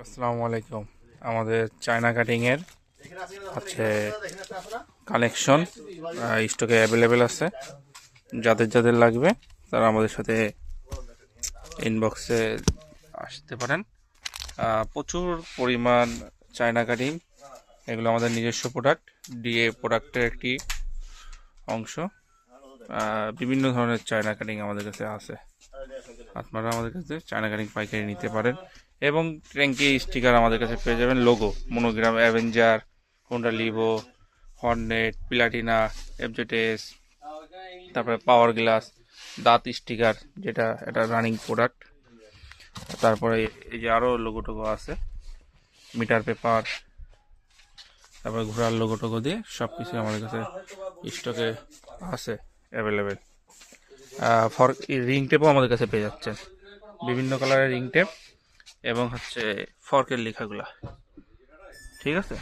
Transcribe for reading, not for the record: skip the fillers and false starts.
আসসালামু আলাইকুম। আমাদের চায়না কাটিংয়ের হচ্ছে কালেকশন স্টকে অ্যাভেলেবেল আছে। যাদের যাদের লাগবে তারা আমাদের সাথে ইনবক্সে আসতে পারেন। প্রচুর পরিমাণ চায়না কাটিং, এগুলো আমাদের নিজস্ব প্রোডাক্ট, ডিএ প্রোডাক্টের একটি অংশ। বিভিন্ন ধরনের চায়না কাটিং আমাদের কাছে আছে। আপনারা আমাদের কাছে চায়না কাটিং পাইকারি নিতে পারেন এবং ট্যাঙ্কি স্টিকার আমাদের কাছে পেয়ে যাবেন। Logo monogram, Avenger, Honda Livo, Hornet, Platina, FZS, তারপরে পাওয়ার গ্লাস, দাঁত স্টিকার, যেটা এটা রানিং প্রোডাক্ট। তারপরে এই যে আরও লোগো টোগো আছে, মিটার পেপার, তারপরে ঘোড়ার লোগো টোগো দিয়ে সব কিছু আমাদের কাছে স্টকে আছে অ্যাভেলেবেল। রিং টেপও আমাদের কাছে পেয়ে যাচ্ছেন, বিভিন্ন কালারের রিং টেপ এবং হচ্ছে ফর্কের লেখাগুলা। ঠিক আছে।